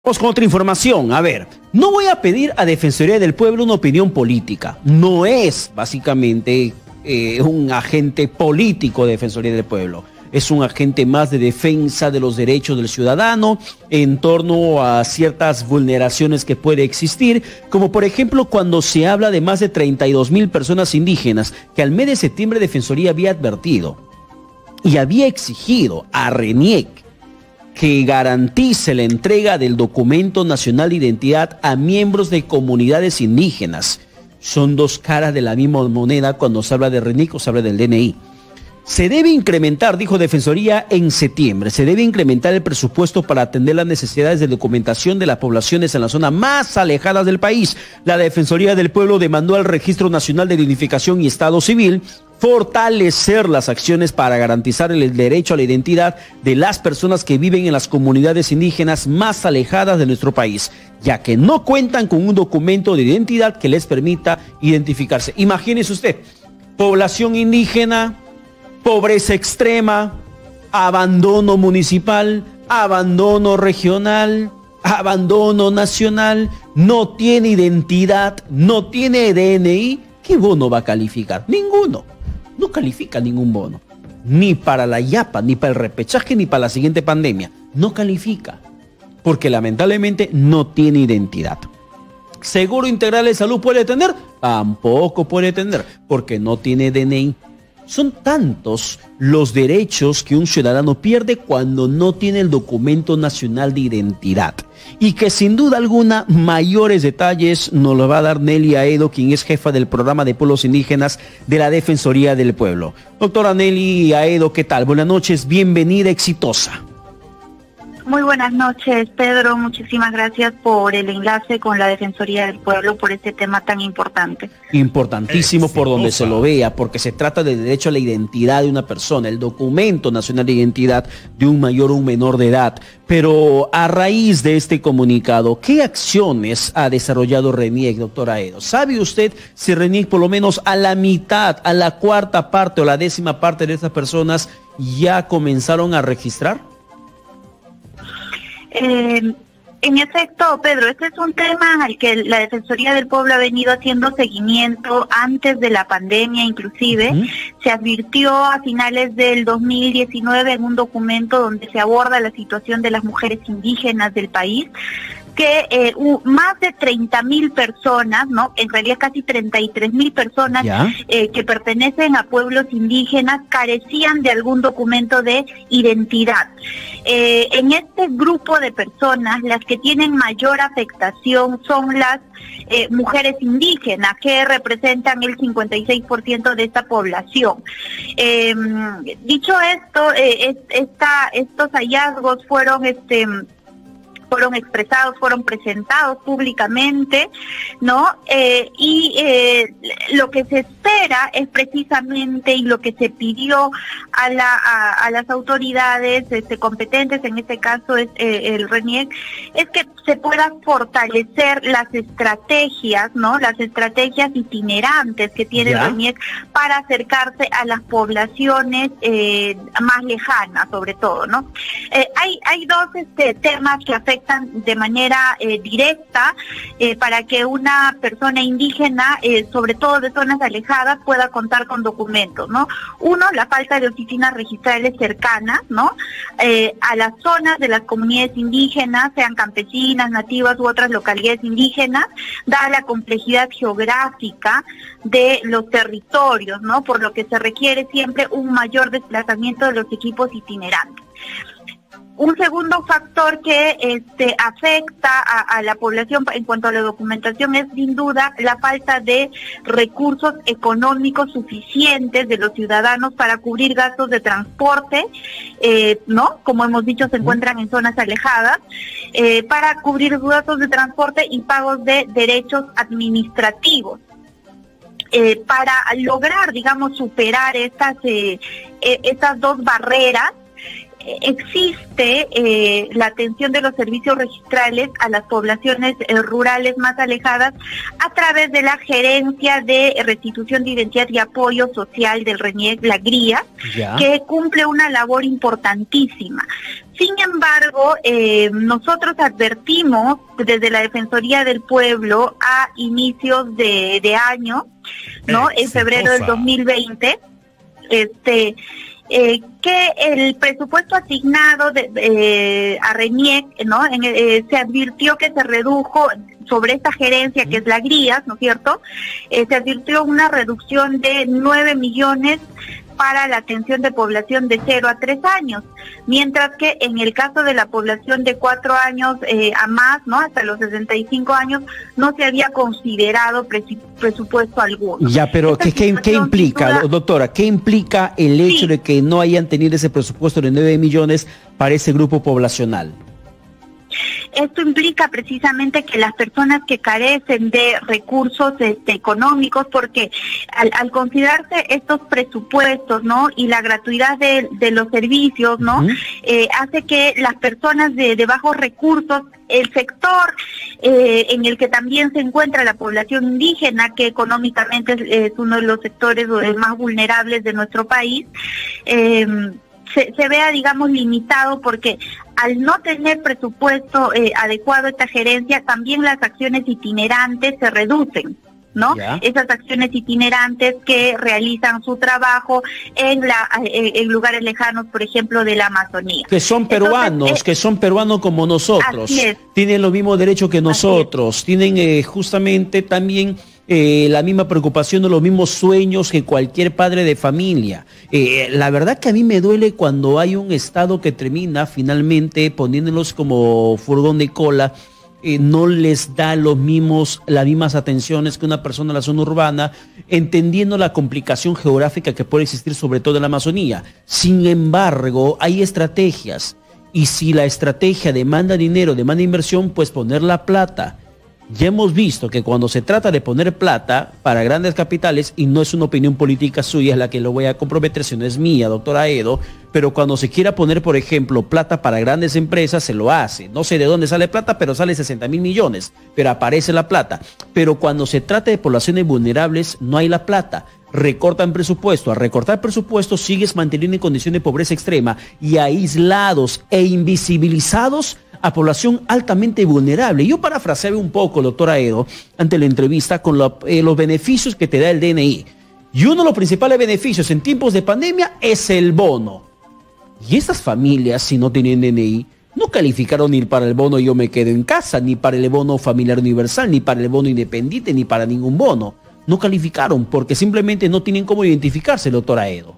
Vamos con otra información. A ver, no voy a pedir a Defensoría del Pueblo una opinión política. No es básicamente un agente político de Defensoría del Pueblo. Es un agente más de defensa de los derechos del ciudadano en torno a ciertas vulneraciones que puede existir, como por ejemplo cuando se habla de más de 32,000 personas indígenas que al mes de septiembre Defensoría había advertido y había exigido a RENIEC que garantice la entrega del documento nacional de identidad a miembros de comunidades indígenas. Son dos caras de la misma moneda cuando se habla de RENIEC o se habla del DNI. Se debe incrementar, dijo Defensoría en septiembre, se debe incrementar el presupuesto para atender las necesidades de documentación de las poblaciones en las zonas más alejadas del país. La Defensoría del Pueblo demandó al Registro Nacional de Identificación y Estado Civil fortalecer las acciones para garantizar el derecho a la identidad de las personas que viven en las comunidades indígenas más alejadas de nuestro país, ya que no cuentan con un documento de identidad que les permita identificarse. Imagínese usted, población indígena, pobreza extrema, abandono municipal, abandono regional, abandono nacional, no tiene identidad, no tiene DNI. ¿Qué bono va a calificar? Ninguno. No califica ningún bono. Ni para la yapa, ni para el repechaje, ni para la siguiente pandemia. No califica. Porque lamentablemente no tiene identidad. ¿Seguro integral de salud puede tener? Tampoco puede tener, porque no tiene DNI. Son tantos los derechos que un ciudadano pierde cuando no tiene el documento nacional de identidad. Y que sin duda alguna mayores detalles nos lo va a dar Nelly Aedo, quien es jefa del programa de pueblos indígenas de la Defensoría del Pueblo. Doctora Nelly Aedo, ¿qué tal? Buenas noches, bienvenida, exitosa. Muy buenas noches, Pedro. Muchísimas gracias por el enlace con la Defensoría del Pueblo por este tema tan importante. Importantísimo por donde se lo vea, porque se trata del derecho a la identidad de una persona, el documento nacional de identidad de un mayor o un menor de edad. Pero a raíz de este comunicado, ¿qué acciones ha desarrollado RENIEC, doctora Aedo? ¿Sabe usted si RENIEC por lo menos a la mitad, a la cuarta parte o la 10ª parte de estas personas ya comenzaron a registrar? En efecto, Pedro, este es un tema al que la Defensoría del Pueblo ha venido haciendo seguimiento antes de la pandemia inclusive. Se advirtió a finales del 2019 en un documento donde se aborda la situación de las mujeres indígenas del país, que más de 30,000 personas, ¿no? En realidad casi 33,000 personas que pertenecen a pueblos indígenas carecían de algún documento de identidad. En este grupo de personas, las que tienen mayor afectación son las mujeres indígenas, que representan el 56% de esta población. Dicho esto, estos hallazgos fueron expresados, fueron presentados públicamente, ¿no? Lo que se espera es precisamente, y lo que se pidió a las autoridades competentes, en este caso es el RENIEC, es que se puedan fortalecer las estrategias, ¿no? Las estrategias itinerantes que tiene el RENIEC para acercarse a las poblaciones más lejanas, sobre todo, ¿no? Hay dos temas que afectan de manera directa para que una persona indígena, sobre todo de zonas alejadas, pueda contar con documentos, ¿no? Uno, la falta de oficinas registrales cercanas, ¿no? A las zonas de las comunidades indígenas, sean campesinas, nativas u otras localidades indígenas, dada la complejidad geográfica de los territorios, ¿no? Por lo que se requiere siempre un mayor desplazamiento de los equipos itinerantes. Un segundo factor que afecta a la población en cuanto a la documentación es sin duda la falta de recursos económicos suficientes de los ciudadanos para cubrir gastos de transporte, ¿no? Como hemos dicho, se encuentran en zonas alejadas, para cubrir gastos de transporte y pagos de derechos administrativos. Para lograr, digamos, superar estas dos barreras, existe la atención de los servicios registrales a las poblaciones rurales más alejadas a través de la Gerencia de Restitución de Identidad y Apoyo Social del RENIEC, la GRIA, que cumple una labor importantísima. Sin embargo, nosotros advertimos desde la Defensoría del Pueblo a inicios de año, ¿no? En febrero del 2020, que el presupuesto asignado a RENIEC, ¿no? Se advirtió que se redujo sobre esta gerencia que es la GRIAS, ¿no es cierto? Se advirtió una reducción de 9 millones para la atención de población de 0 a 3 años, mientras que en el caso de la población de 4 años a más, ¿no? Hasta los 65 años, no se había considerado presupuesto alguno. Ya, pero ¿qué implica, doctora? ¿Qué implica el hecho de que no hayan tenido ese presupuesto de 9 millones para ese grupo poblacional? Esto implica precisamente que las personas que carecen de recursos económicos, porque al considerarse estos presupuestos, ¿no? Y la gratuidad de los servicios, ¿no? Hace que las personas de bajos recursos, el sector en el que también se encuentra la población indígena, que económicamente es uno de los sectores más vulnerables de nuestro país, se vea, digamos, limitado, porque al no tener presupuesto adecuado a esta gerencia, también las acciones itinerantes se reducen, ¿no? Esas acciones itinerantes que realizan su trabajo en lugares lejanos, por ejemplo, de la Amazonía. Que son peruanos, entonces, que son peruanos como nosotros, tienen los mismos derechos que nosotros, tienen justamente también la misma preocupación o los mismos sueños que cualquier padre de familia. La verdad que a mí me duele cuando hay un Estado que termina finalmente poniéndolos como furgón de cola, no les da las mismas atenciones que una persona en la zona urbana, entendiendo la complicación geográfica que puede existir sobre todo en la Amazonía. Sin embargo, hay estrategias, y si la estrategia demanda dinero, demanda inversión, pues poner la plata. Ya hemos visto que cuando se trata de poner plata para grandes capitales, y no es una opinión política suya, es la que lo voy a comprometer, si no es mía, doctora Edo, pero cuando se quiera poner, por ejemplo, plata para grandes empresas, se lo hace. No sé de dónde sale plata, pero sale 60.000 millones, pero aparece la plata. Pero cuando se trata de poblaciones vulnerables, no hay la plata. Recortan presupuesto. Al recortar presupuesto, sigues manteniendo en condición de pobreza extrema y aislados e invisibilizados a población altamente vulnerable. Yo parafraseaba un poco, doctora Edo, ante la entrevista con los beneficios que te da el DNI. Y uno de los principales beneficios en tiempos de pandemia es el bono. Y estas familias, si no tienen DNI, no calificaron ni para el bono Yo Me Quedo en Casa, ni para el bono familiar universal, ni para el bono independiente, ni para ningún bono. No calificaron porque simplemente no tienen cómo identificarse, doctora Edo.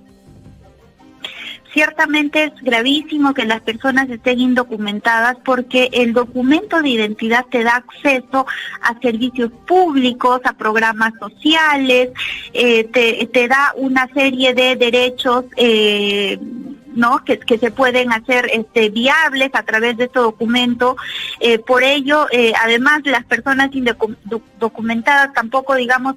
Ciertamente es gravísimo que las personas estén indocumentadas, porque el documento de identidad te da acceso a servicios públicos, a programas sociales, te da una serie de derechos ¿no? que se pueden hacer viables a través de este documento. Por ello, además, las personas indocumentadas tampoco, digamos,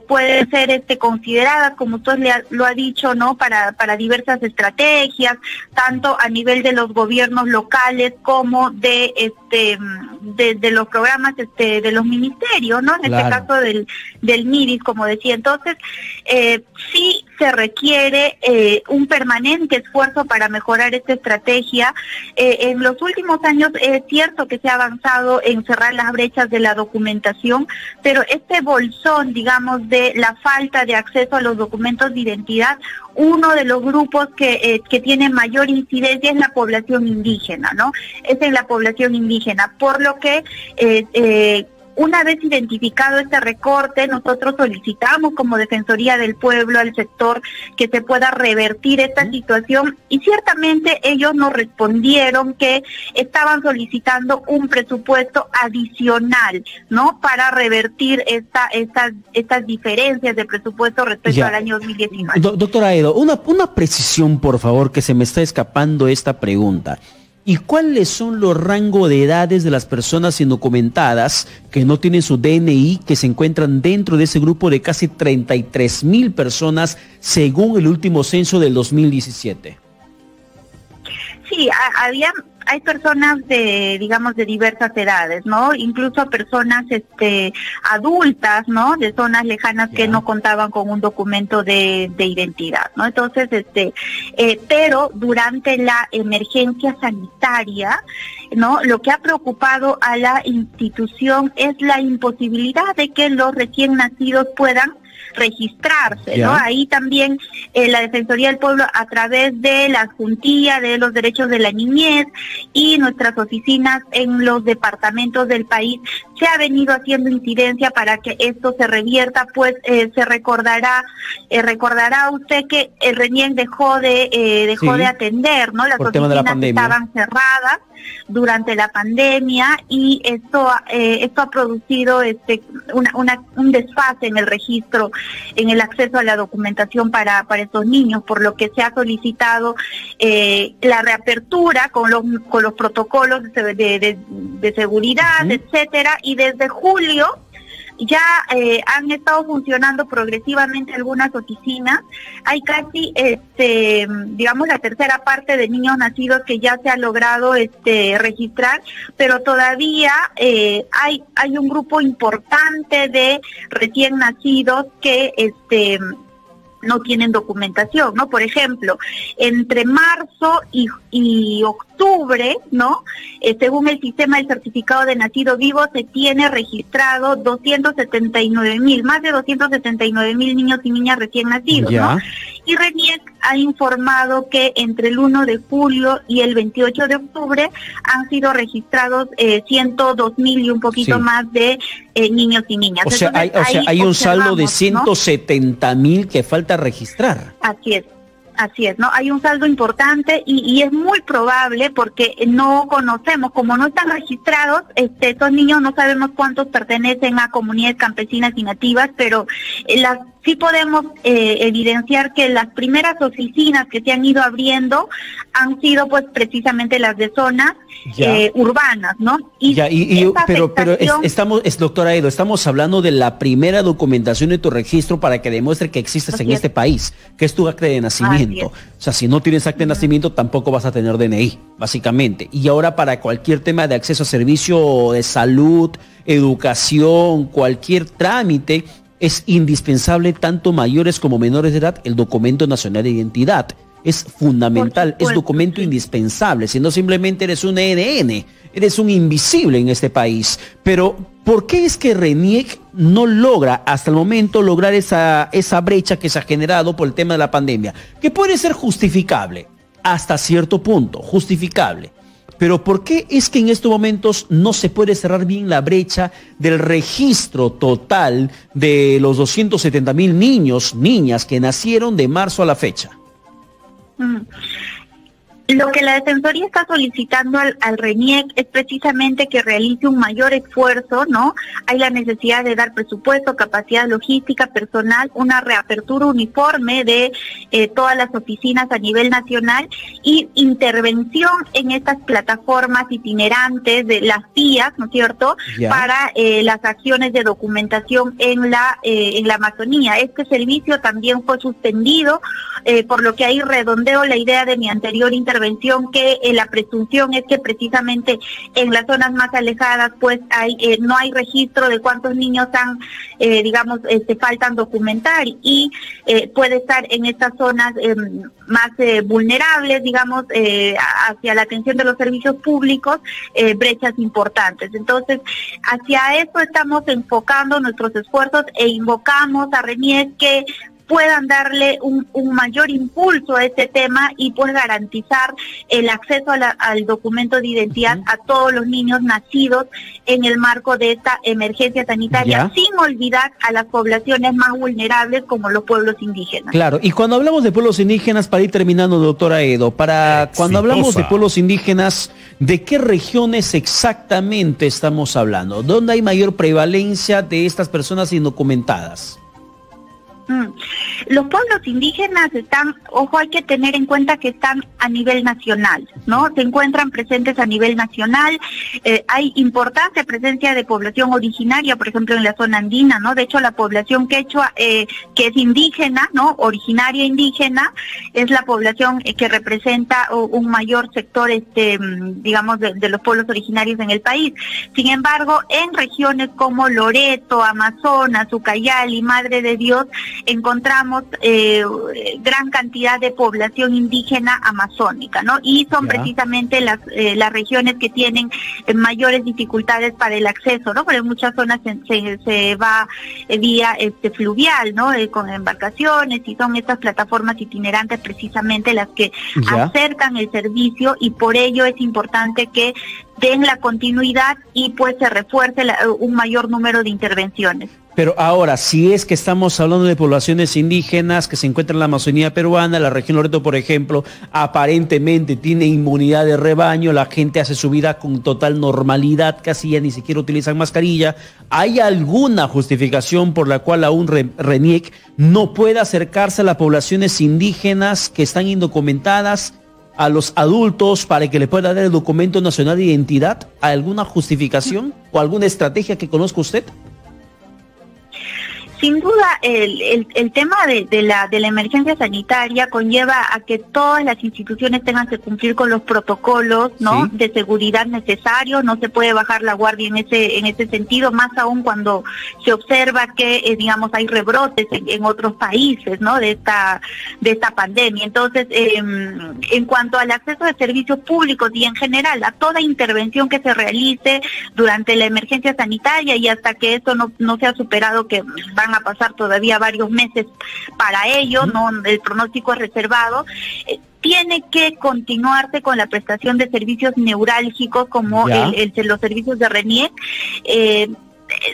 pueden ser consideradas, como usted lo ha dicho, ¿no? Para diversas estrategias, tanto a nivel de los gobiernos locales como de los programas de los ministerios, ¿no? En este caso del MIDIS, como decía. Entonces, sí se requiere un permanente esfuerzo para mejorar esta estrategia. En los últimos años es cierto que se ha avanzado en cerrar las brechas de la documentación, pero este bolsón, digamos, de la falta de acceso a los documentos de identidad, uno de los grupos que tiene mayor incidencia es la población indígena, ¿no? Es en la población indígena, por lo que una vez identificado este recorte, nosotros solicitamos como Defensoría del Pueblo al sector que se pueda revertir esta situación, y ciertamente ellos nos respondieron que estaban solicitando un presupuesto adicional, ¿no? Para revertir estas diferencias de presupuesto respecto al año 2019. Doctora Edo, una precisión, por favor, que se me está escapando esta pregunta. ¿Y cuáles son los rangos de edades de las personas indocumentadas que no tienen su DNI, que se encuentran dentro de ese grupo de casi 33.000 personas según el último censo del 2017? Sí, hay personas digamos, de diversas edades, ¿no? Incluso personas adultas, ¿no? De zonas lejanas que no contaban con un documento de identidad, ¿no? Entonces, pero durante la emergencia sanitaria, ¿no? Lo que ha preocupado a la institución es la imposibilidad de que los recién nacidos puedan registrarse, ¿no? Ahí también la Defensoría del Pueblo, a través de la Juntía de los Derechos de la Niñez y nuestras oficinas en los departamentos del país, se ha venido haciendo incidencia para que esto se revierta, pues se recordará usted que el RENIEC dejó de atender, ¿no? Las oficinas estaban cerradas durante la pandemia y esto ha producido un desfase en el registro, en el acceso a la documentación para estos niños, por lo que se ha solicitado la reapertura con los protocolos de seguridad, etcétera, y desde julio ya han estado funcionando progresivamente algunas oficinas. Hay casi, digamos, la tercera parte de niños nacidos que ya se ha logrado registrar, pero todavía hay un grupo importante de recién nacidos que no tienen documentación, ¿no? Por ejemplo, entre marzo y octubre, ¿no? Según el sistema del certificado de nacido vivo, se tiene registrado 279,000, más de 279,000 niños y niñas recién nacidos, ¿no? Y RENIEC ha informado que entre el 1 de julio y el 28 de octubre han sido registrados 102,000 y un poquito más de niños y niñas. O sea, hay un saldo de 170,000 que falta registrar. Así es, ¿no? Hay un saldo importante y es muy probable, porque no conocemos, como no están registrados, estos niños no sabemos cuántos pertenecen a comunidades campesinas y nativas, pero sí podemos evidenciar que las primeras oficinas que se han ido abriendo han sido pues precisamente las de zonas urbanas, ¿no? Pero doctora Edo, estamos hablando de la primera documentación de tu registro para que demuestre que existes en este país, que es tu acta de nacimiento. O sea, si no tienes acta de nacimiento, tampoco vas a tener DNI, básicamente. Y ahora, para cualquier tema de acceso a servicio de salud, educación, cualquier trámite, es indispensable, tanto mayores como menores de edad, el documento nacional de identidad. Es fundamental, es documento indispensable, si no simplemente eres un ENN, eres un invisible en este país. Pero, ¿por qué es que RENIEC no logra hasta el momento lograr esa brecha que se ha generado por el tema de la pandemia? Que puede ser justificable, hasta cierto punto, justificable. Pero ¿por qué es que en estos momentos no se puede cerrar bien la brecha del registro total de los 270,000 niños, niñas que nacieron de marzo a la fecha? Lo que la Defensoría está solicitando al RENIEC es precisamente que realice un mayor esfuerzo, ¿no? Hay la necesidad de dar presupuesto, capacidad logística, personal, una reapertura uniforme de todas las oficinas a nivel nacional y intervención en estas plataformas itinerantes de las vías, ¿no es cierto?, para las acciones de documentación en la Amazonía. Este servicio también fue suspendido, por lo que ahí redondeo la idea de mi anterior intervención, que la presunción es que precisamente en las zonas más alejadas pues no hay registro de cuántos niños han, faltan documentar, y puede estar en estas zonas más vulnerables, digamos, hacia la atención de los servicios públicos, brechas importantes. Entonces, hacia eso estamos enfocando nuestros esfuerzos e invocamos a RENIEC que puedan darle un mayor impulso a este tema y pues garantizar el acceso al documento de identidad a todos los niños nacidos en el marco de esta emergencia sanitaria, sin olvidar a las poblaciones más vulnerables como los pueblos indígenas. Claro, y cuando hablamos de pueblos indígenas, para ir terminando, doctora Edo, cuando hablamos de pueblos indígenas, ¿de qué regiones exactamente estamos hablando? ¿Dónde hay mayor prevalencia de estas personas indocumentadas? Los pueblos indígenas están, ojo, hay que tener en cuenta que están a nivel nacional, ¿no? Se encuentran presentes a nivel nacional, hay importante presencia de población originaria, por ejemplo, en la zona andina, ¿no? De hecho, la población quechua, que es indígena, ¿no? Originaria indígena, es la población que representa un mayor sector, digamos, de los pueblos originarios en el país. Sin embargo, en regiones como Loreto, Amazonas, Ucayali, Madre de Dios, encontramos gran cantidad de población indígena amazónica, ¿no? Y son precisamente las regiones que tienen mayores dificultades para el acceso, ¿no? Porque en muchas zonas se va vía fluvial, ¿no? Con embarcaciones, y son estas plataformas itinerantes precisamente las que acercan el servicio, y por ello es importante que den la continuidad y pues se refuerce un mayor número de intervenciones. Pero ahora, si es que estamos hablando de poblaciones indígenas que se encuentran en la Amazonía peruana, la región Loreto, por ejemplo, aparentemente tiene inmunidad de rebaño, la gente hace su vida con total normalidad, casi ya ni siquiera utilizan mascarilla. ¿Hay alguna justificación por la cual aún RENIEC no pueda acercarse a las poblaciones indígenas que están indocumentadas, a los adultos, para que le pueda dar el documento nacional de identidad? ¿Alguna justificación o alguna estrategia que conozca usted? Sin duda, el tema de la emergencia sanitaria conlleva a que todas las instituciones tengan que cumplir con los protocolos, ¿no? De seguridad necesarios. No se puede bajar la guardia en ese sentido, más aún cuando se observa que, digamos, hay rebrotes en otros países, ¿no? De esta pandemia. Entonces, en cuanto al acceso de servicios públicos y en general a toda intervención que se realice durante la emergencia sanitaria, y hasta que esto no sea superado, que van a pasar todavía varios meses para ello, ¿no? El pronóstico es reservado. Tiene que continuarse con la prestación de servicios neurálgicos como los servicios de RENIEC.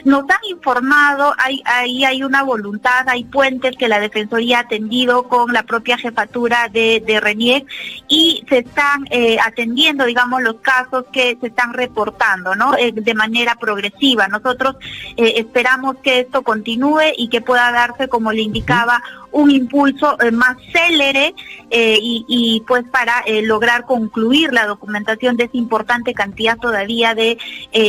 Nos han informado, hay una voluntad, hay puentes que la Defensoría ha atendido con la propia jefatura de RENIEC, y se están atendiendo, digamos, los casos que se están reportando, ¿no? De manera progresiva. Nosotros esperamos que esto continúe y que pueda darse, como le indicaba, un impulso más célere y pues para lograr concluir la documentación de esa importante cantidad todavía de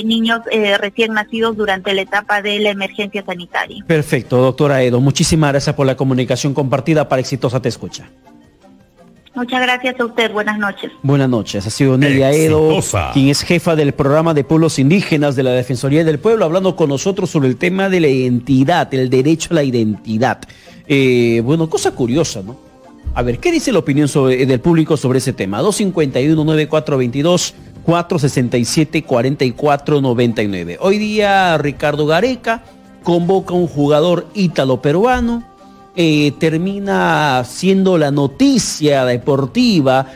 niños recién nacidos durante la etapa de la emergencia sanitaria. Perfecto, doctora Edo. Muchísimas gracias por la comunicación compartida para Exitosa Te Escucha. Muchas gracias a usted. Buenas noches. Buenas noches. Ha sido Nelia Edo, quien es jefa del programa de pueblos indígenas de la Defensoría del Pueblo, hablando con nosotros sobre el tema de la identidad, el derecho a la identidad. Bueno, cosa curiosa, ¿no? A ver, ¿qué dice la opinión del público sobre ese tema? 251-9422, 467-4499. Hoy día Ricardo Gareca convoca a un jugador ítalo-peruano, termina siendo la noticia deportiva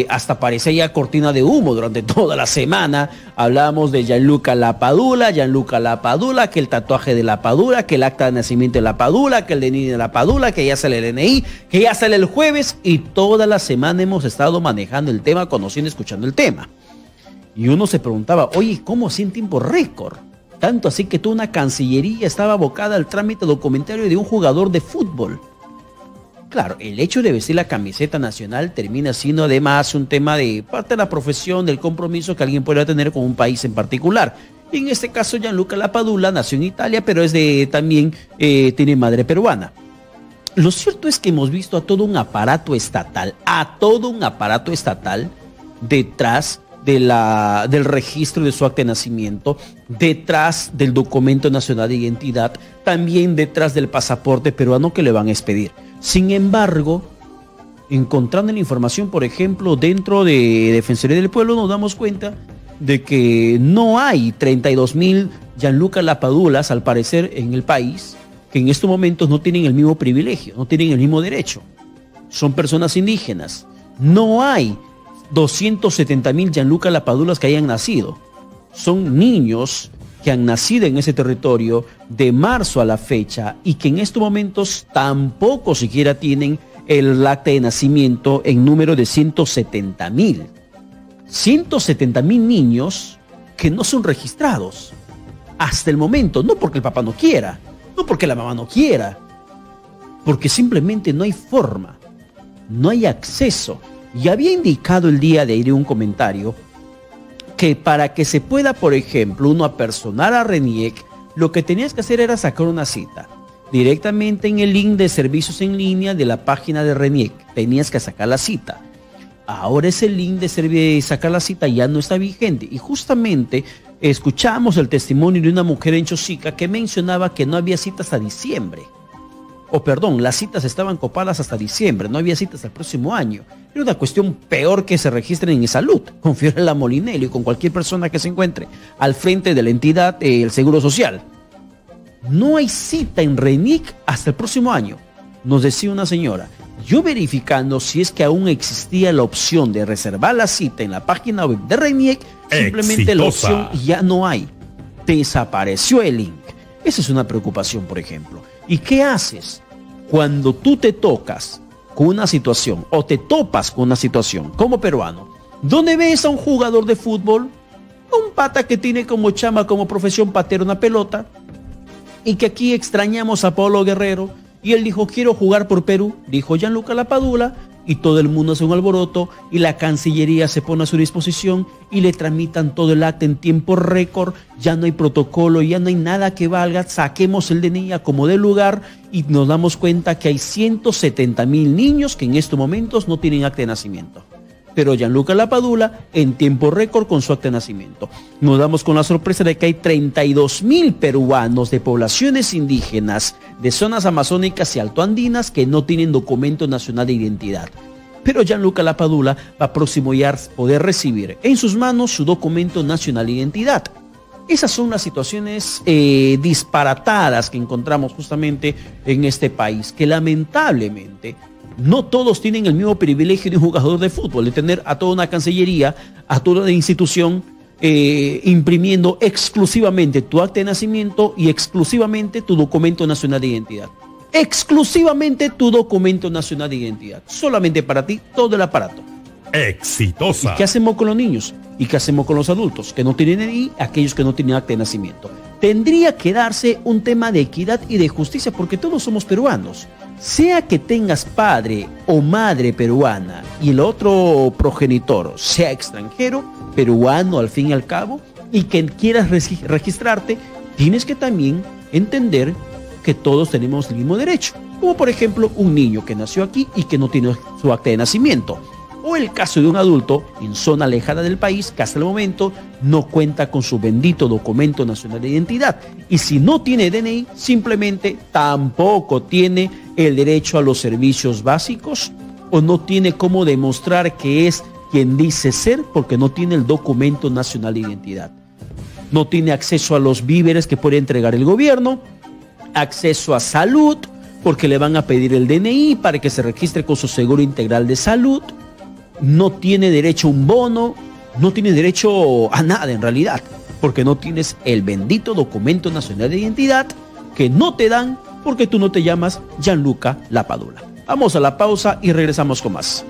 hasta parecía ya cortina de humo durante toda la semana. Hablamos de Gianluca Lapadula, que el tatuaje de Lapadula, que el acta de nacimiento de Lapadula, que el DNI de Lapadula, que ya sale el DNI, que ya sale el jueves, y toda la semana hemos estado manejando el tema, conociendo, escuchando el tema. Y uno se preguntaba, oye, ¿cómo así en tiempo récord? Tanto así que toda una cancillería estaba abocada al trámite documentario de un jugador de fútbol. Claro, el hecho de vestir la camiseta nacional termina siendo además un tema de parte de la profesión, del compromiso que alguien pueda tener con un país en particular. Y en este caso, Gianluca Lapadula nació en Italia, pero también tiene madre peruana. Lo cierto es que hemos visto a todo un aparato estatal detrás del registro de su acta de nacimiento, detrás del documento nacional de identidad, también detrás del pasaporte peruano que le van a expedir. Sin embargo, encontrando la información, por ejemplo, dentro de Defensoría del Pueblo, nos damos cuenta de que no hay 32.000 Gianluca Lapadulas, al parecer, en el país, que en estos momentos no tienen el mismo privilegio, no tienen el mismo derecho. Son personas indígenas. No hay 270.000 Gianluca Lapadulas que hayan nacido. Son niños que han nacido en ese territorio de marzo a la fecha y que en estos momentos tampoco siquiera tienen el acta de nacimiento en número de 170.000. 170.000 niños que no son registrados hasta el momento, no porque el papá no quiera, no porque la mamá no quiera, porque simplemente no hay forma, no hay acceso. Y había indicado el día de ayer un comentario que para que se pueda, por ejemplo, uno apersonar a RENIEC, lo que tenías que hacer era sacar una cita directamente en el link de servicios en línea de la página de RENIEC. Tenías que sacar la cita. Ahora ese link de sacar la cita ya no está vigente. Y justamente escuchamos el testimonio de una mujer en Chosica que mencionaba que no había citas hasta diciembre. O perdón, las citas estaban copadas hasta diciembre, no había citas el próximo año. Era una cuestión peor que se registren en salud, con Fiorella Molinelli y con cualquier persona que se encuentre al frente de la entidad, el Seguro Social. No hay cita en RENIEC hasta el próximo año, nos decía una señora. Yo verificando si es que aún existía la opción de reservar la cita en la página web de RENIEC, simplemente la opción ya no hay. Desapareció el link. Esa es una preocupación, por ejemplo. ¿Y qué haces cuando tú te tocas con una situación o te topas con una situación como peruano, donde ves a un jugador de fútbol, un pata que tiene como chama, como profesión patear una pelota, y que aquí extrañamos a Paulo Guerrero, y él dijo, quiero jugar por Perú, dijo Gianluca Lapadula, y todo el mundo hace un alboroto, y la Cancillería se pone a su disposición, y le tramitan todo el acta en tiempo récord, ya no hay protocolo, ya no hay nada que valga, saquemos el DNI a como de lugar, y nos damos cuenta que hay 170,000 niños que en estos momentos no tienen acta de nacimiento. Pero Gianluca Lapadula en tiempo récord con su acta de nacimiento. Nos damos con la sorpresa de que hay 32,000 peruanos de poblaciones indígenas de zonas amazónicas y altoandinas que no tienen documento nacional de identidad. Pero Gianluca Lapadula va próximo ya a poder recibir en sus manos su documento nacional de identidad. Esas son las situaciones disparatadas que encontramos justamente en este país, que lamentablemente no todos tienen el mismo privilegio de un jugador de fútbol, de tener a toda una cancillería, a toda una institución imprimiendo exclusivamente tu acta de nacimiento y exclusivamente tu documento nacional de identidad. Exclusivamente tu documento nacional de identidad. Solamente para ti, todo el aparato. Exitosa. ¿Y qué hacemos con los niños? ¿Y qué hacemos con los adultos que no tienen DNI, aquellos que no tienen acta de nacimiento? Tendría que darse un tema de equidad y de justicia porque todos somos peruanos. Sea que tengas padre o madre peruana y el otro progenitor sea extranjero, peruano al fin y al cabo, y que quieras registrarte, tienes que también entender que todos tenemos el mismo derecho. Como por ejemplo un niño que nació aquí y que no tiene su acta de nacimiento. O el caso de un adulto en zona alejada del país que hasta el momento no cuenta con su bendito documento nacional de identidad. Y si no tiene DNI, simplemente tampoco tiene el derecho a los servicios básicos o no tiene cómo demostrar que es quien dice ser porque no tiene el documento nacional de identidad. No tiene acceso a los víveres que puede entregar el gobierno, acceso a salud porque le van a pedir el DNI para que se registre con su seguro integral de salud. No tiene derecho a un bono, no tiene derecho a nada en realidad, porque no tienes el bendito documento nacional de identidad que no te dan porque tú no te llamas Gianluca Lapadula. Vamos a la pausa y regresamos con más.